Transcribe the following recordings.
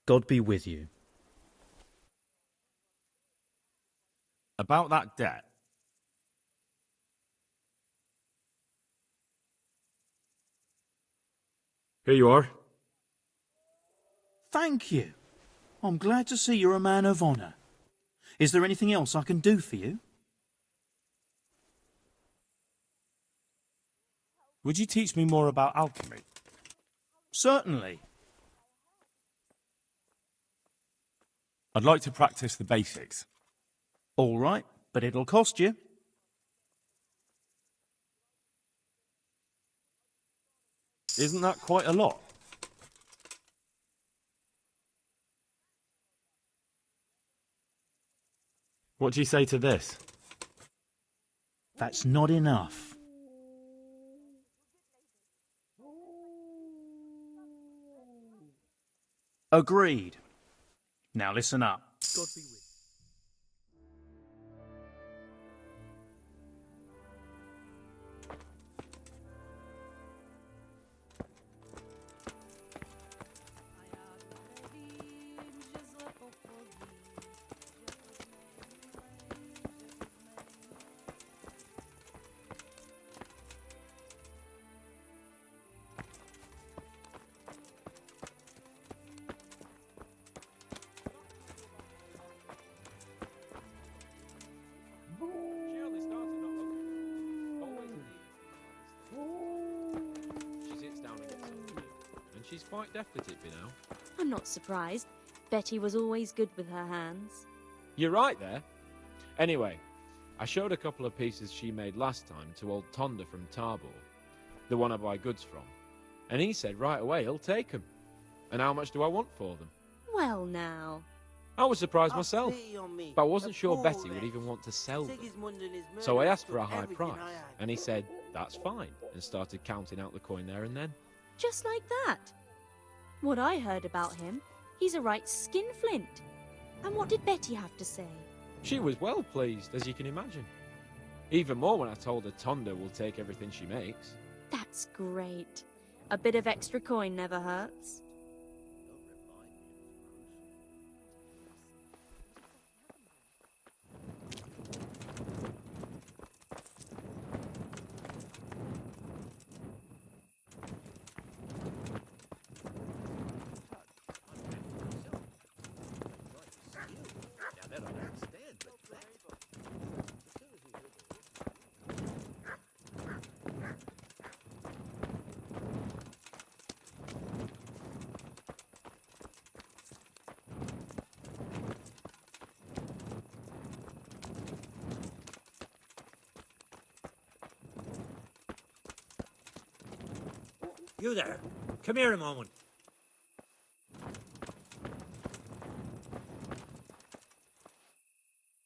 God be with you. About that debt. Here you are. Thank you. I'm glad to see you're a man of honour. Is there anything else I can do for you? Would you teach me more about alchemy? Certainly. I'd like to practice the basics. All right, but it'll cost you. Isn't that quite a lot? What do you say to this? That's not enough. Agreed. Now listen up. God be with you. She's quite deft at it, you know. I'm not surprised. Betty was always good with her hands. You're right there. Anyway, I showed a couple of pieces she made last time to old Tonda from Tarbor, the one I buy goods from. And he said right away he'll take them. And how much do I want for them? Well now. I was surprised myself, but I wasn't sure Betty would even want to sell them. So I asked for a high price, and he said, that's fine, and started counting out the coin there and then. Just like that. What I heard about him, he's a right skinflint. And what did Betty have to say? She was well pleased, as you can imagine. Even more when I told her Tonda will take everything she makes. That's great. A bit of extra coin never hurts. You there. Come here a moment.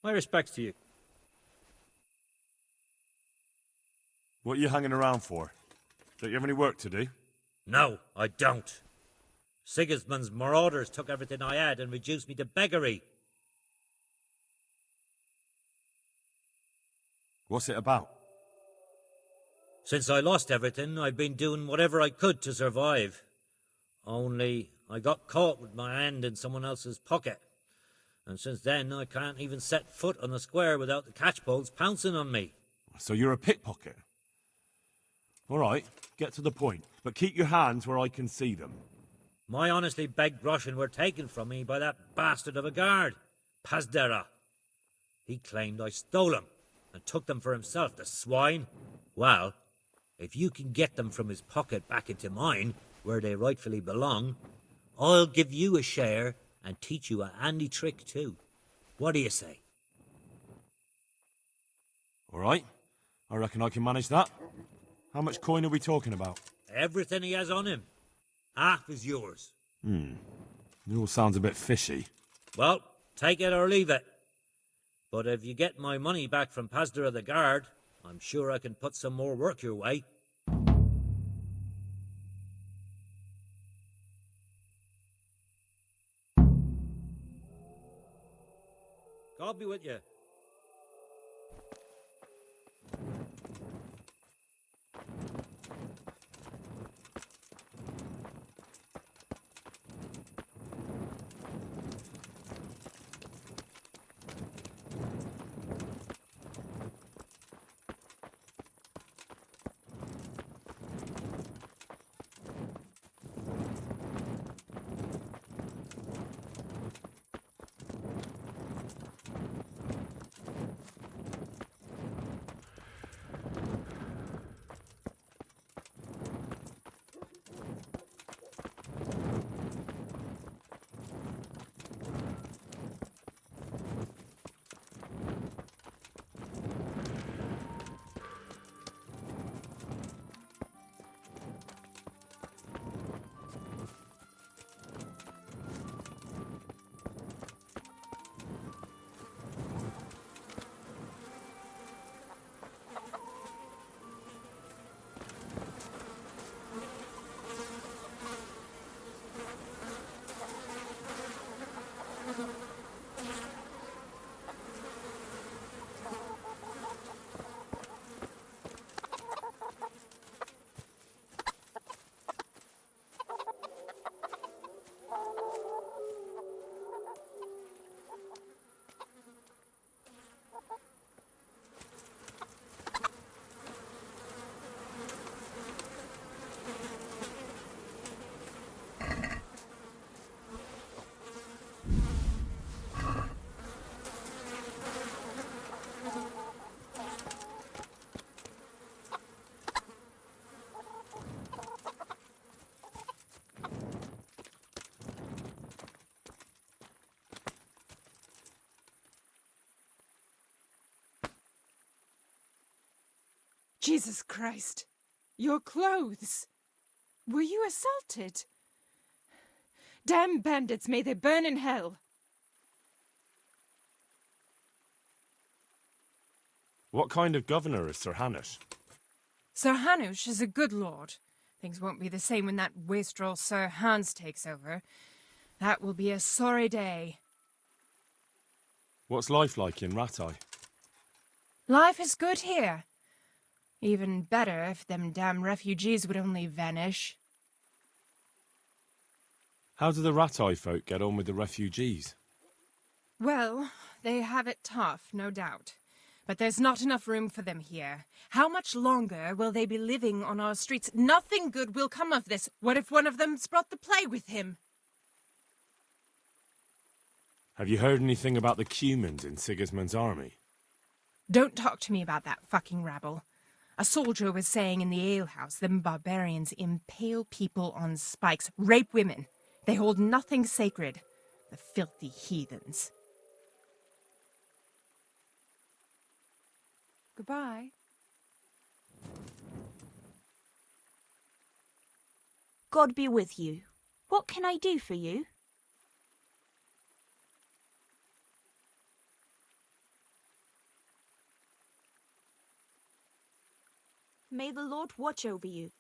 My respects to you. What are you hanging around for? Don't you have any work to do? No, I don't. Sigismund's marauders took everything I had and reduced me to beggary. What's it about? Since I lost everything, I've been doing whatever I could to survive. Only I got caught with my hand in someone else's pocket. And since then, I can't even set foot on the square without the catchpoles pouncing on me. So you're a pickpocket? All right, get to the point, but keep your hands where I can see them. My honestly begged groschen were taken from me by that bastard of a guard, Pazdera. He claimed I stole them and took them for himself, the swine. Well, if you can get them from his pocket back into mine, where they rightfully belong, I'll give you a share and teach you a handy trick too. What do you say? All right, I reckon I can manage that. How much coin are we talking about? Everything he has on him. Half is yours. It all sounds a bit fishy. Well, take it or leave it. But if you get my money back from Pazdera the guard, I'm sure I can put some more work your way. God be with you. Jesus Christ! Your clothes! Were you assaulted? Damn bandits, may they burn in hell! What kind of governor is Sir Hanush? Sir Hanush is a good lord. Things won't be the same when that wastrel Sir Hans takes over. That will be a sorry day. What's life like in Rattay? Life is good here. Even better if them damn refugees would only vanish. How do the Rattay folk get on with the refugees? Well, they have it tough, no doubt. But there's not enough room for them here. How much longer will they be living on our streets? Nothing good will come of this. What if one of them's brought the plague with him? Have you heard anything about the Cumans in Sigismund's army? Don't talk to me about that fucking rabble. A soldier was saying in the alehouse them barbarians impale people on spikes, rape women. They hold nothing sacred. The filthy heathens. Goodbye. God be with you. What can I do for you? May the Lord watch over you.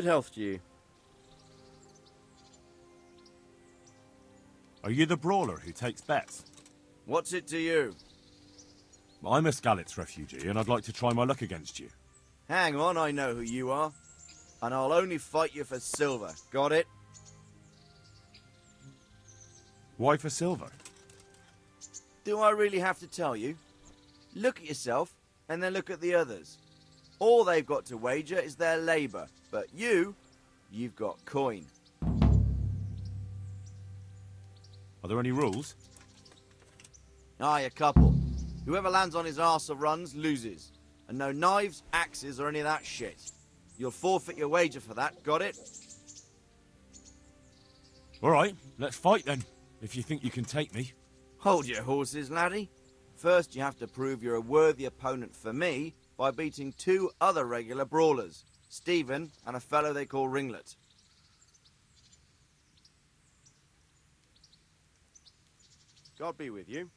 Good health to you. Are you the brawler who takes bets? What's it to you? I'm a Skalitz refugee, and I'd like to try my luck against you. Hang on, I know who you are. And I'll only fight you for silver. Got it? Why for silver? Do I really have to tell you? Look at yourself, and then look at the others. All they've got to wager is their labour. But you've got coin. Are there any rules? Aye, a couple. Whoever lands on his arse or runs, loses. And no knives, axes, or any of that shit. You'll forfeit your wager for that, got it? All right, let's fight then, if you think you can take me. Hold your horses, laddie. First, you have to prove you're a worthy opponent for me by beating 2 other regular brawlers, Stephen and a fellow they call Ringlet. God be with you.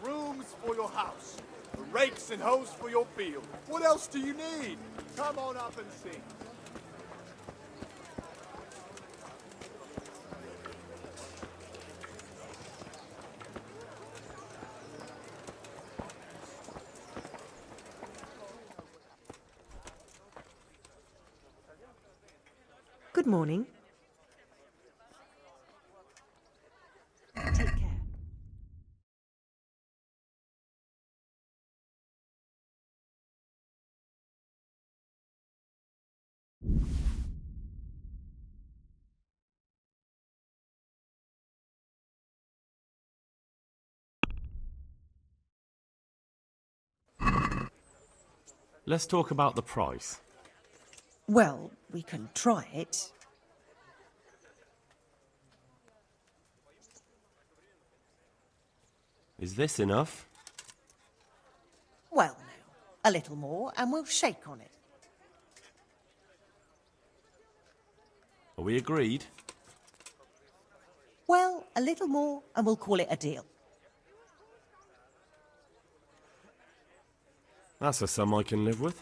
Brooms for your house, the rakes and hoes for your field. What else do you need? Come on up and see. Good morning. Take care. Let's talk about the price. Well, we can try it. Is this enough? Well, now, a little more and we'll shake on it. Are we agreed? Well, a little more and we'll call it a deal. That's a sum I can live with.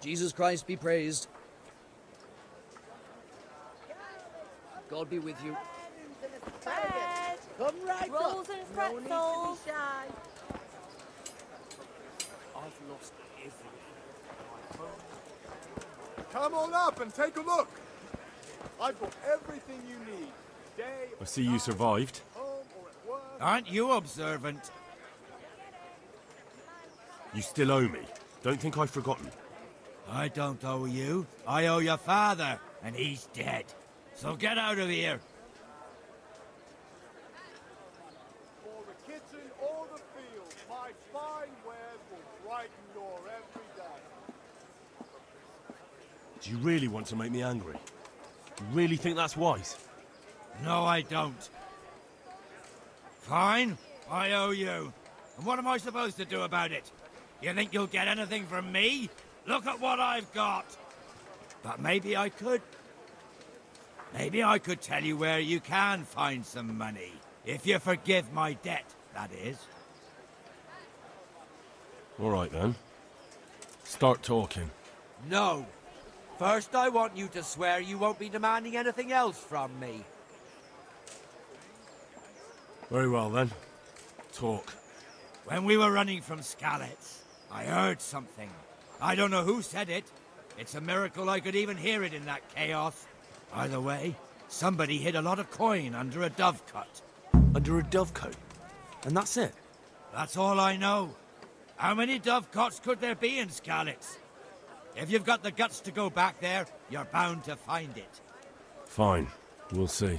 Jesus Christ be praised. God be with you. Bread, Come right rolls and pretzels. I've lost everything. Come on up and take a look. I've got everything you need. Day I see you survived. home or at work. Aren't you observant? You still owe me. Don't think I've forgotten. I don't owe you. I owe your father, and he's dead. So get out of here. For the kitchen or the field, my fine wares will brighten your every day. Do you really want to make me angry? You really think that's wise? No, I don't. Fine, I owe you. And what am I supposed to do about it? You think you'll get anything from me? Look at what I've got. But maybe I could. Maybe I could tell you where you can find some money. If you forgive my debt, that is. All right, then. Start talking. No. First, I want you to swear you won't be demanding anything else from me. Very well, then. Talk. When we were running from Skalitz, I heard something. I don't know who said it. It's a miracle I could even hear it in that chaos. Either way, somebody hid a lot of coin under a dove-cote. Under a dove-cote? And that's it? That's all I know. How many dove-cotes could there be in Skalitz? If you've got the guts to go back there, you're bound to find it. Fine. We'll see.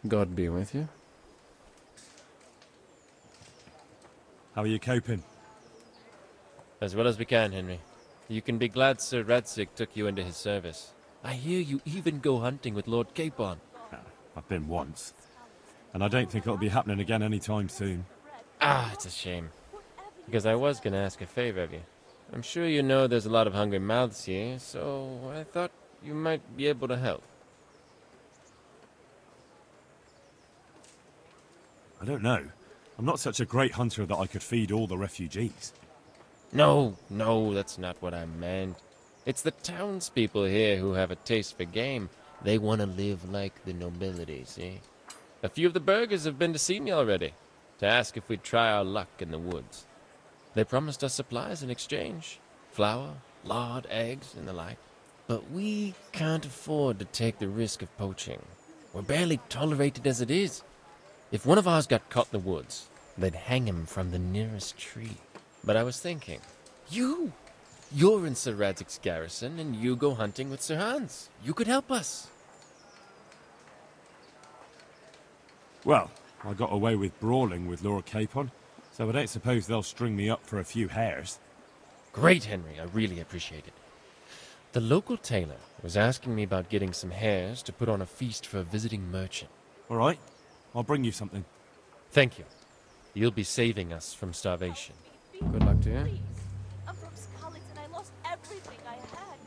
God be with you. How are you coping? As well as we can, Henry. You can be glad Sir Rattay took you into his service. I hear you even go hunting with Lord Capon. I've been once. And I don't think it'll be happening again anytime soon. Ah, it's a shame. Because I was going to ask a favor of you. I'm sure you know there's a lot of hungry mouths here, so I thought you might be able to help. I don't know. I'm not such a great hunter that I could feed all the refugees. No, that's not what I meant. It's the townspeople here who have a taste for game. They want to live like the nobility, see? A few of the burghers have been to see me already, to ask if we'd try our luck in the woods. They promised us supplies in exchange. Flour, lard, eggs, and the like. But we can't afford to take the risk of poaching. We're barely tolerated as it is. If one of ours got caught in the woods, they'd hang him from the nearest tree. But I was thinking, you're in Sir Rattay's garrison, and you go hunting with Sir Hans. You could help us. Well, I got away with brawling with Lord Capon, so I don't suppose they'll string me up for a few hares. Great, Henry. I really appreciate it. The local tailor was asking me about getting some hares to put on a feast for a visiting merchant. All right, I'll bring you something. Thank you. You'll be saving us from starvation. Good luck to you. Please. I'm from Scarlet and I lost everything I had.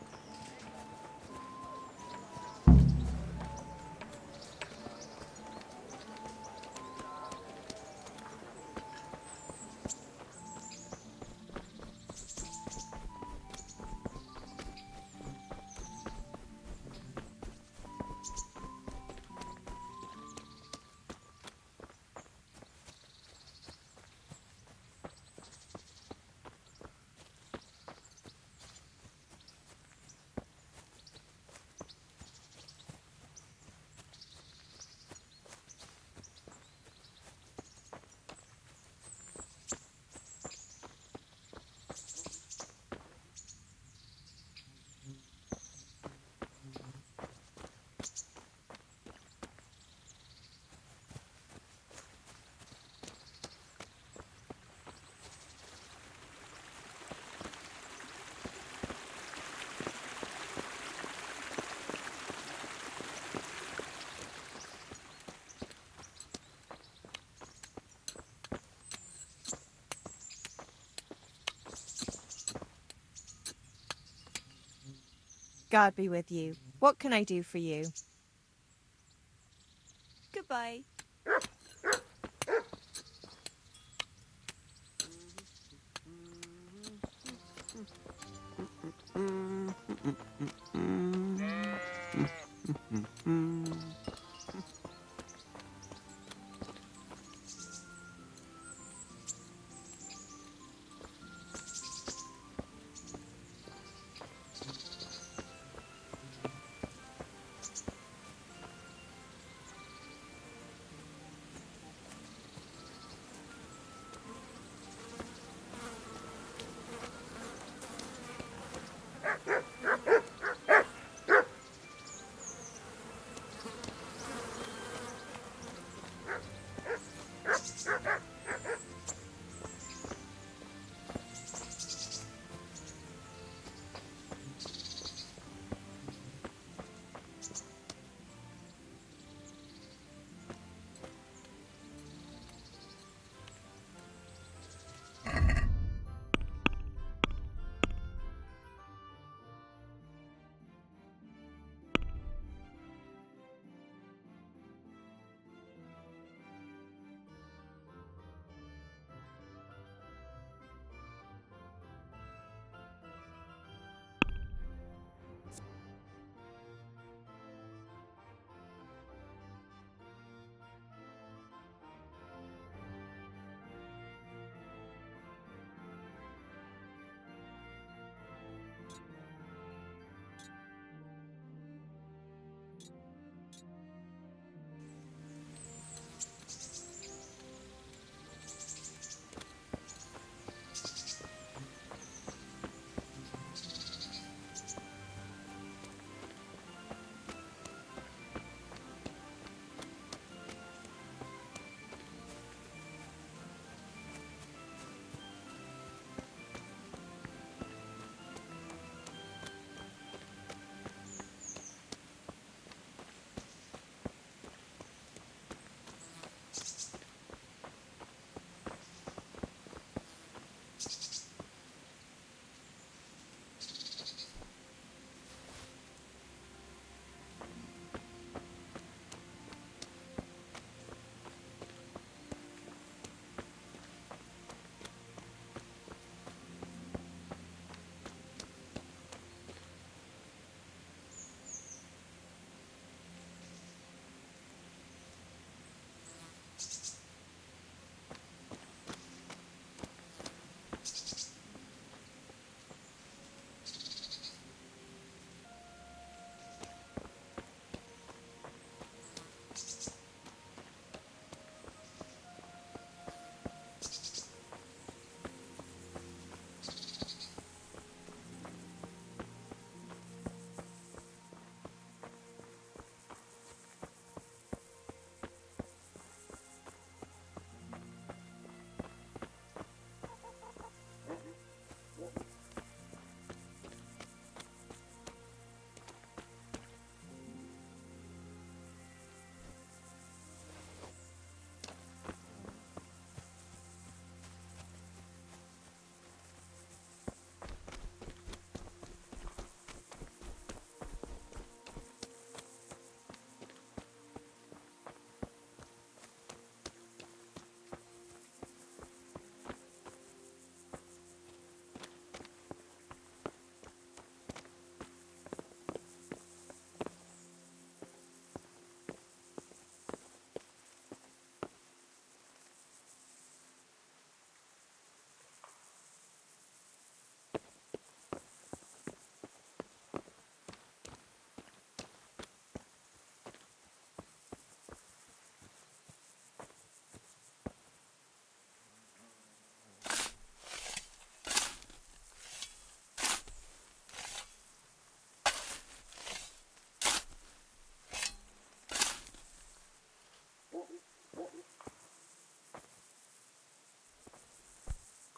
God be with you. What can I do for you? Goodbye.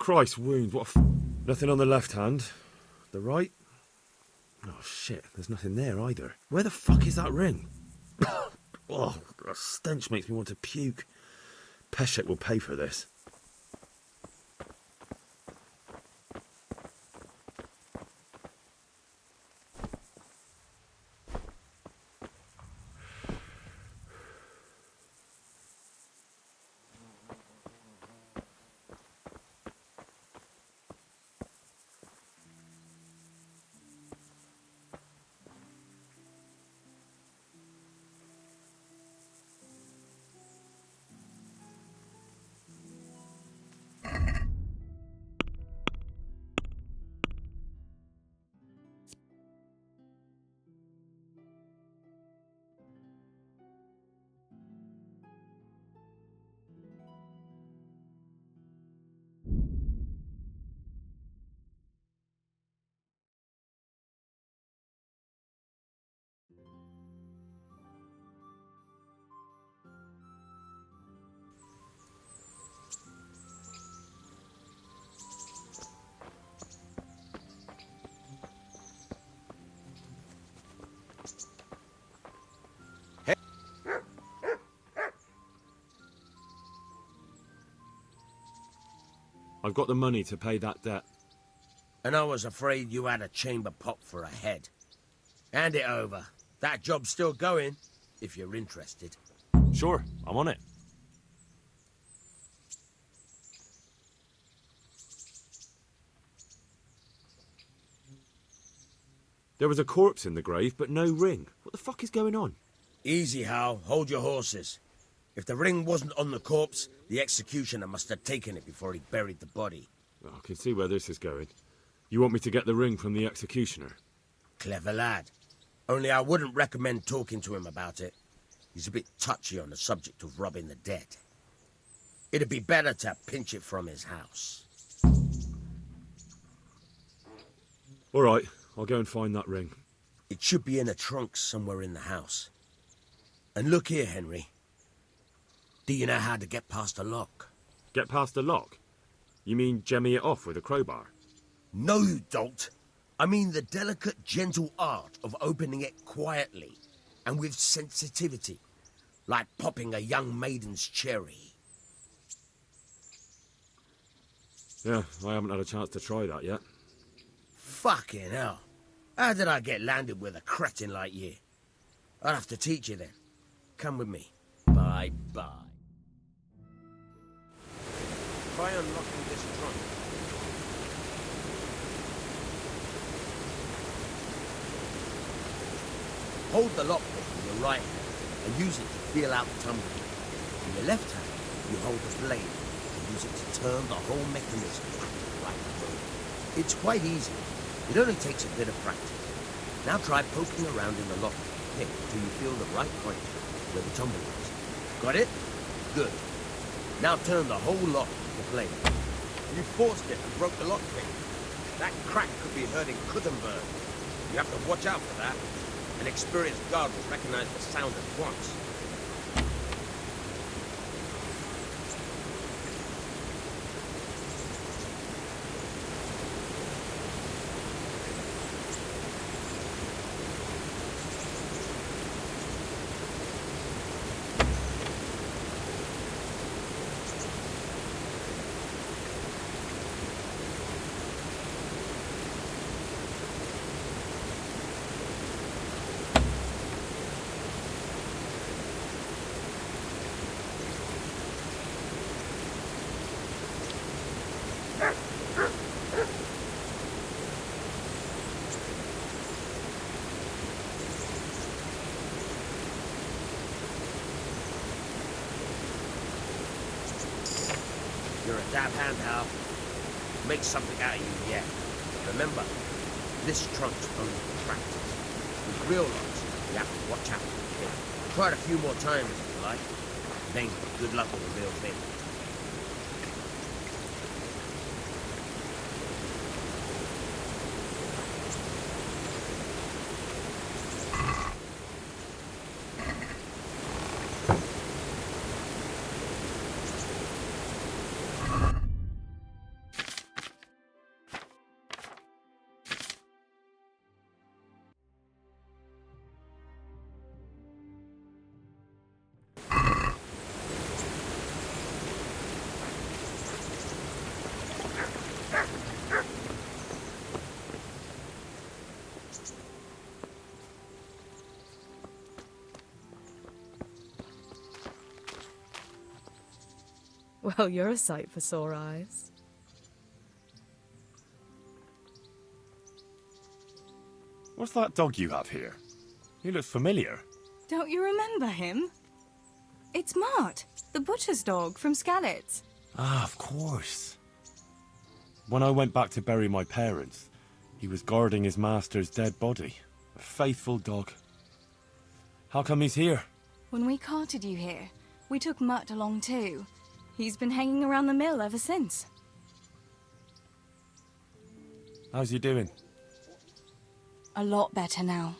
Christ wounds, what a Nothing on the left hand. The right? Oh shit, there's nothing there either. Where the fuck is that ring? Oh, the stench makes me want to puke. Peshek will pay for this. I've got the money to pay that debt. And I was afraid you had a chamber pot for a head. Hand it over. That job's still going, if you're interested. Sure, I'm on it. There was a corpse in the grave, but no ring. What the fuck is going on? Easy, Hal. Hold your horses. If the ring wasn't on the corpse, the executioner must have taken it before he buried the body. I can see where this is going. You want me to get the ring from the executioner? Clever lad. Only I wouldn't recommend talking to him about it. He's a bit touchy on the subject of robbing the dead. It'd be better to pinch it from his house. All right, I'll go and find that ring. It should be in a trunk somewhere in the house. And look here, Henry. Do you know how to get past a lock? Get past a lock? You mean jemmy it off with a crowbar? No, you don't. I mean the delicate, gentle art of opening it quietly and with sensitivity, like popping a young maiden's cherry. Yeah, I haven't had a chance to try that yet. Fucking hell. How did I get landed with a cretin like you? I'll have to teach you then. Come with me. Bye-bye. Try unlocking this trunk. Hold the lockpick in your right hand and use it to feel out the tumbler. In your left hand, you hold the blade and use it to turn the whole mechanism like a rope. It's quite easy. It only takes a bit of practice. Now try poking around in the lockpick till you feel the right point where the tumbler is. Got it? Good. Now turn the whole lock with the blade. You forced it and broke the lockpick. That crack could be heard in Kuttenberg. You have to watch out for that. An experienced guard will recognize the sound at once. You're a dab hand, Hal. Make something out of you yet. Remember, this trunk's only for practice. With real locks, you have to watch out for the kid. Try it a few more times if you like. Then good luck with the real thing. Well, you're a sight for sore eyes. What's that dog you have here? He looks familiar. Don't you remember him? It's Mart, the butcher's dog from Skalitz. Ah, of course. When I went back to bury my parents, he was guarding his master's dead body. A faithful dog. How come he's here? When we carted you here, we took Mutt along too. He's been hanging around the mill ever since. How's he doing? A lot better now.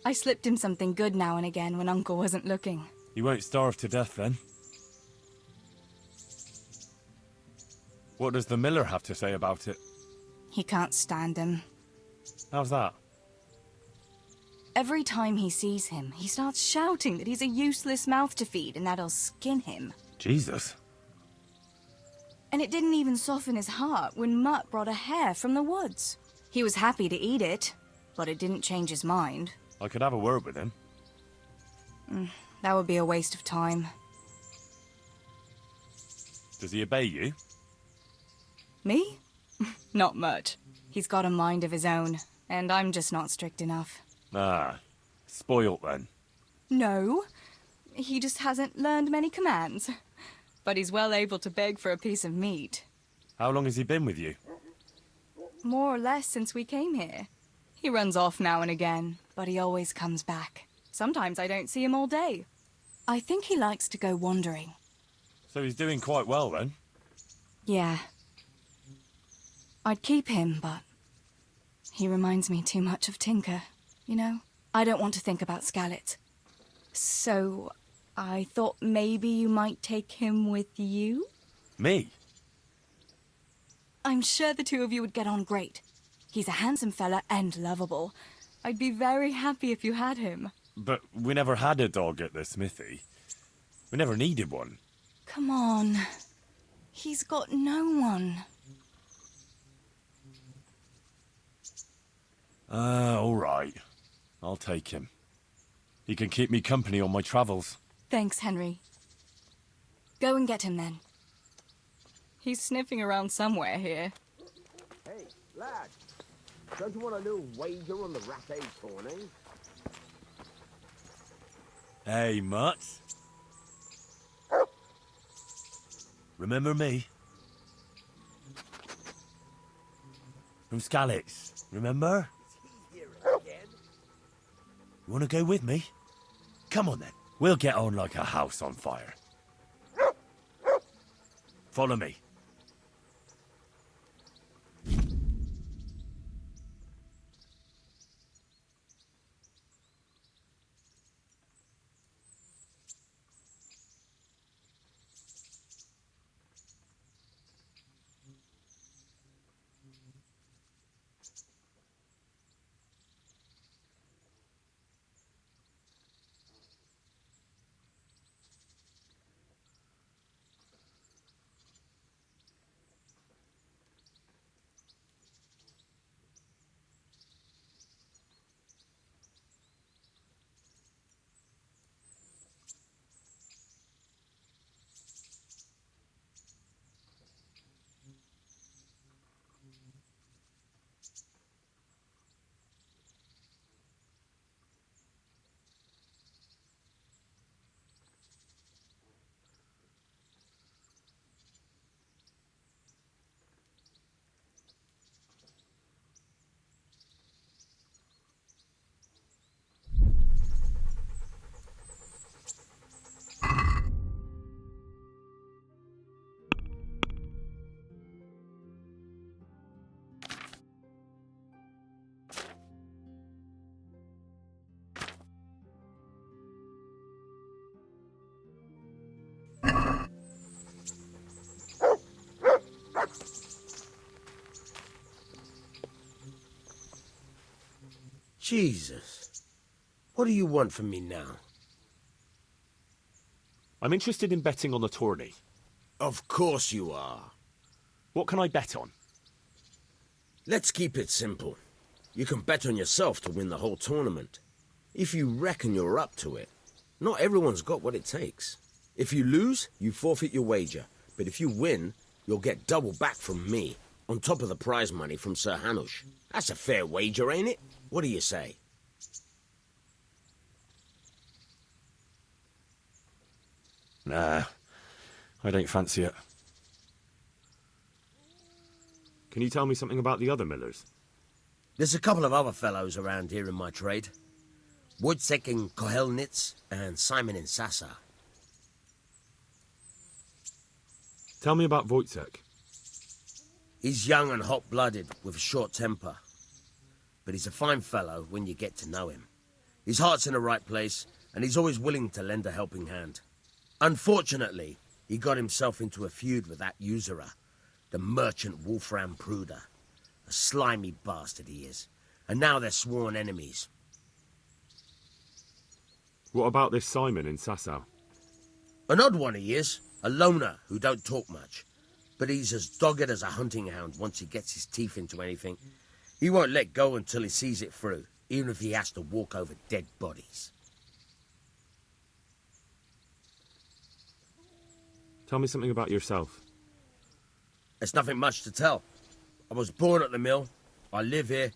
I slipped him something good now and again when Uncle wasn't looking. He won't starve to death then. What does the miller have to say about it? He can't stand him. How's that? Every time he sees him, he starts shouting that he's a useless mouth to feed and that he'll skin him. Jesus. And it didn't even soften his heart when Mutt brought a hare from the woods. He was happy to eat it, but it didn't change his mind. I could have a word with him. That would be a waste of time. Does he obey you? Me? Not much. He's got a mind of his own, and I'm just not strict enough. Ah, spoilt then. No, he just hasn't learned many commands. But he's well able to beg for a piece of meat. How long has he been with you? More or less since we came here. He runs off now and again, but he always comes back. Sometimes I don't see him all day. I think he likes to go wandering. So he's doing quite well then? Yeah. I'd keep him, but he reminds me too much of Tinker, you know? I don't want to think about Skalllet. So I thought maybe you might take him with you? Me? I'm sure the two of you would get on great. He's a handsome fella and lovable. I'd be very happy if you had him. But we never had a dog at the smithy. We never needed one. Come on. He's got no one. All right. I'll take him. He can keep me company on my travels. Thanks, Henry. Go and get him then. He's sniffing around somewhere here. Hey, lad. Don't you want a little wager on the Rattay tourney? Hey, Mutt. Remember me? From Skallets, remember? You want to go with me? Come on then. We'll get on like a house on fire. Follow me. Jesus. What do you want from me now? I'm interested in betting on the tourney. Of course you are. What can I bet on? Let's keep it simple. You can bet on yourself to win the whole tournament. If you reckon you're up to it. Not everyone's got what it takes. If you lose, you forfeit your wager. But if you win, you'll get double back from me, on top of the prize money from Sir Hanush. That's a fair wager, ain't it? What do you say? Nah, I don't fancy it. Can you tell me something about the other millers? There's a couple of other fellows around here in my trade. Wojciech in Kohelnitz and Simon in Sasa. Tell me about Wojciech. He's young and hot-blooded, with a short temper. But he's a fine fellow when you get to know him. His heart's in the right place, and he's always willing to lend a helping hand. Unfortunately, he got himself into a feud with that usurer, the merchant Wolfram Pruder. A slimy bastard he is, and now they're sworn enemies. What about this Simon in Sasau? An odd one he is, a loner who don't talk much. but he's as dogged as a hunting hound once he gets his teeth into anything. He won't let go until he sees it through, even if he has to walk over dead bodies. Tell me something about yourself. There's nothing much to tell. I was born at the mill, I live here,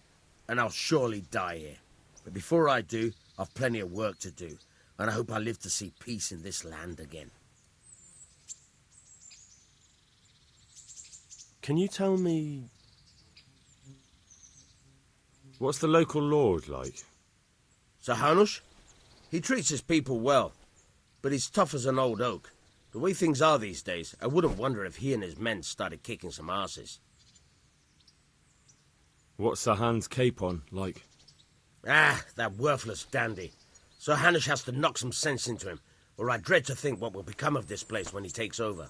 and I'll surely die here. But before I do, I've plenty of work to do, and I hope I live to see peace in this land again. Can you tell me... What's the local lord like? Sir Hanush? He treats his people well, but he's tough as an old oak. The way things are these days, I wouldn't wonder if he and his men started kicking some asses. What's Sir Hans Capon like? Ah, that worthless dandy. Sir Hanush has to knock some sense into him, or I dread to think what will become of this place when he takes over.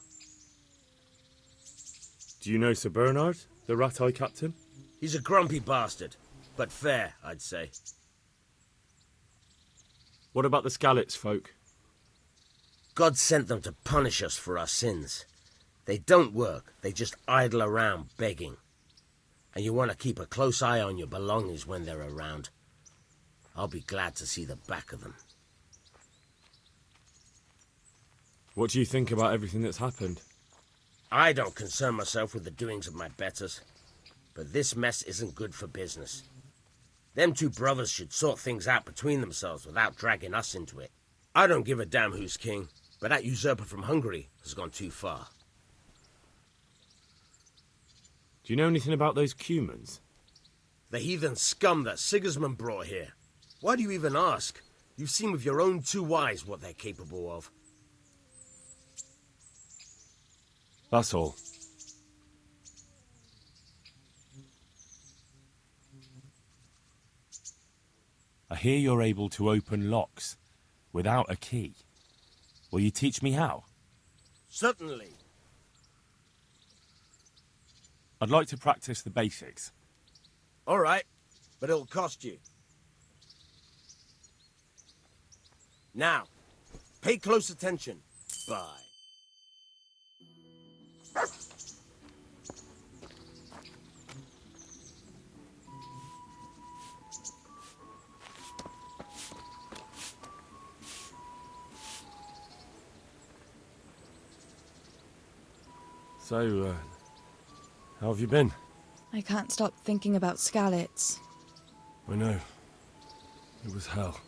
Do you know Sir Bernard, the Rattay captain? He's a grumpy bastard, but fair, I'd say. What about the Skalitz folk? God sent them to punish us for our sins. They don't work, they just idle around begging. And you want to keep a close eye on your belongings when they're around. I'll be glad to see the back of them. What do you think about everything that's happened? I don't concern myself with the doings of my betters, but this mess isn't good for business. Them two brothers should sort things out between themselves without dragging us into it. I don't give a damn who's king, but that usurper from Hungary has gone too far. Do you know anything about those Cumans? The heathen scum that Sigismund brought here. Why do you even ask? You've seen with your own two eyes what they're capable of. That's all. I hear you're able to open locks without a key. Will you teach me how? Certainly. I'd like to practice the basics. All right, but it'll cost you. Now, pay close attention. Bye. So, how have you been? I can't stop thinking about Skalitz. I know. It was hell.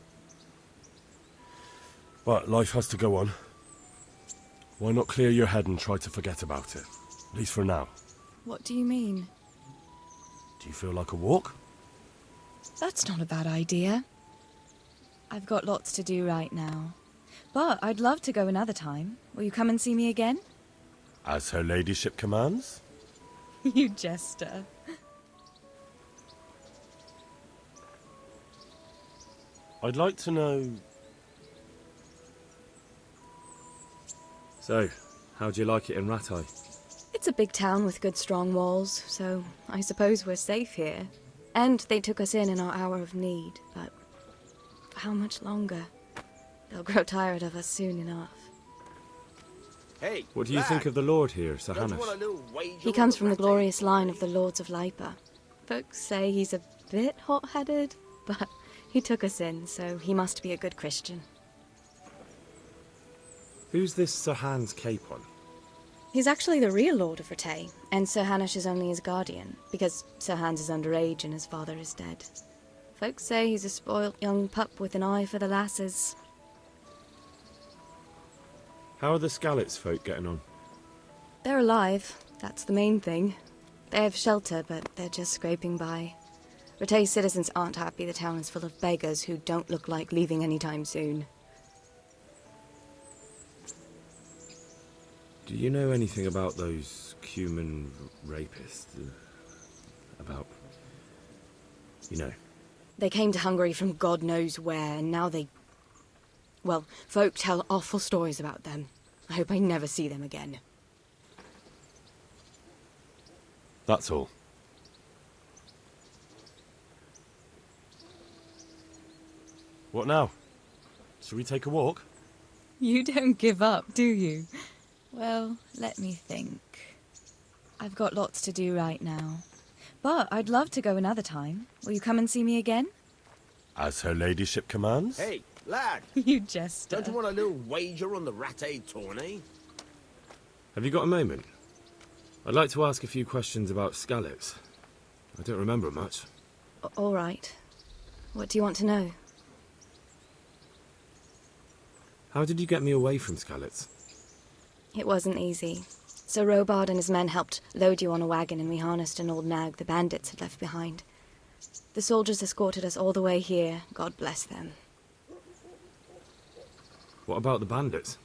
But life has to go on. Why not clear your head and try to forget about it? At least for now. What do you mean? Do you feel like a walk? That's not a bad idea. I've got lots to do right now. But I'd love to go another time. Will you come and see me again? As her ladyship commands? You jester. I'd like to know... So, how do you like it in Rattay? It's a big town with good strong walls, so I suppose we're safe here. And they took us in our hour of need, but for how much longer? They'll grow tired of us soon enough. Hey, what do you think of the Lord here, Sir Hanush? He comes from the glorious line of the Lords of Lipa. Folks say he's a bit hot-headed, but he took us in, so he must be a good Christian. Who's this Sir Hans Capon? He's actually the real Lord of Rattay, and Sir Hanush is only his guardian, because Sir Hans is underage and his father is dead. Folks say he's a spoilt young pup with an eye for the lasses. How are the Skalitz folk getting on? They're alive, that's the main thing. They have shelter, but they're just scraping by. Rattay's citizens aren't happy the town is full of beggars who don't look like leaving anytime soon. Do you know anything about those Cuman rapists? About... you know? They came to Hungary from God knows where, and now they... Well, folk tell awful stories about them. I hope I never see them again. That's all. What now? Shall we take a walk? You don't give up, do you? Well, let me think. I've got lots to do right now. But I'd love to go another time. Will you come and see me again? As her ladyship commands? Hey, lad! You jester. Don't you want a little wager on the Rattay tourney? Have you got a moment? I'd like to ask a few questions about Skalitz. I don't remember much. All right. What do you want to know? How did you get me away from Skalitz? It wasn't easy. Sir Robard and his men helped load you on a wagon and we harnessed an old nag the bandits had left behind. The soldiers escorted us all the way here, God bless them. What about the bandits?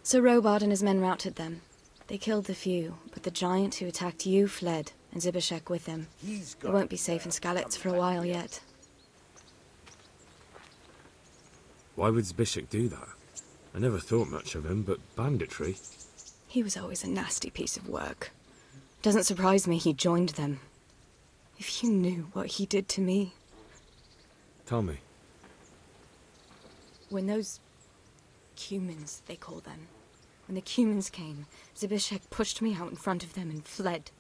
Sir Robard and his men routed them. They killed the few, but the giant who attacked you fled, and Peshek with him. We won't be safe in Skalitz for a while yet. Why would Peshek do that? I never thought much of him, but banditry? He was always a nasty piece of work. Doesn't surprise me he joined them. If you knew what he did to me. Tell me. When those humans, they call them, when the humans came, Peshek pushed me out in front of them and fled.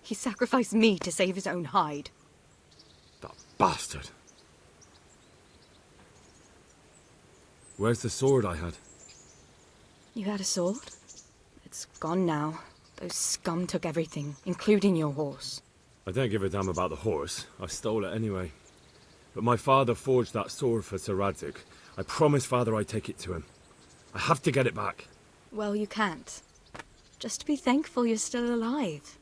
He sacrificed me to save his own hide. That bastard! Where's the sword I had? You had a sword? It's gone now. Those scum took everything, including your horse. I don't give a damn about the horse. I stole it anyway. But my father forged that sword for Sir Radzig. I promised father I'd take it to him. I have to get it back. Well, you can't. Just be thankful you're still alive.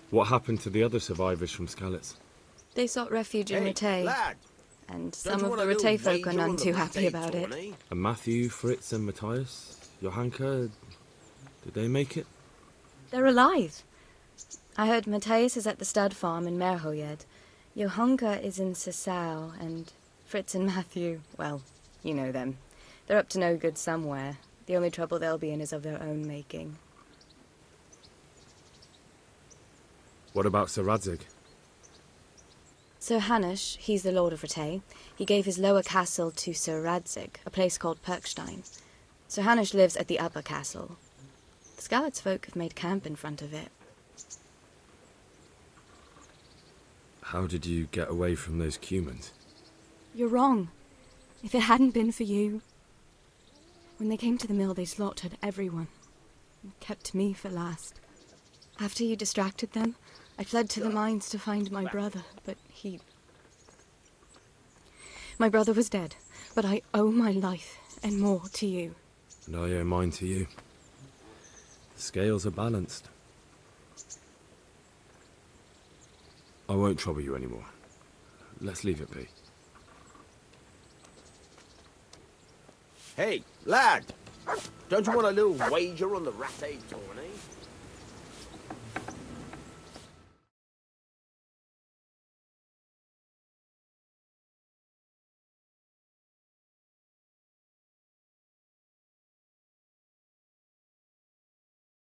What happened to the other survivors from Skalitz? They sought refuge in Rattay. Lad! And some of the Rattay folk are none too happy about it. And Matthew, Fritz and Matthias? Johanka? Did they make it? They're alive. I heard Matthias is at the stud farm in Merhoyed. Johanka is in Sasau, and Fritz and Matthew, well, you know them. They're up to no good somewhere. The only trouble they'll be in is of their own making. What about Sir Radzig? Sir Hanush, he's the Lord of Rattay. He gave his lower castle to Sir Radzig, a place called Perkstein. Sir Hanush lives at the upper castle. The Skalitz folk have made camp in front of it. How did you get away from those Cumans? You're wrong. If it hadn't been for you... When they came to the mill, they slaughtered everyone. And kept me for last. After you distracted them, I fled to the mines to find my brother, but he... My brother was dead, but I owe my life and more to you. And I owe mine to you. The scales are balanced. I won't trouble you anymore. Let's leave it be. Hey, lad! Don't you want a little wager on the Rattay tourney?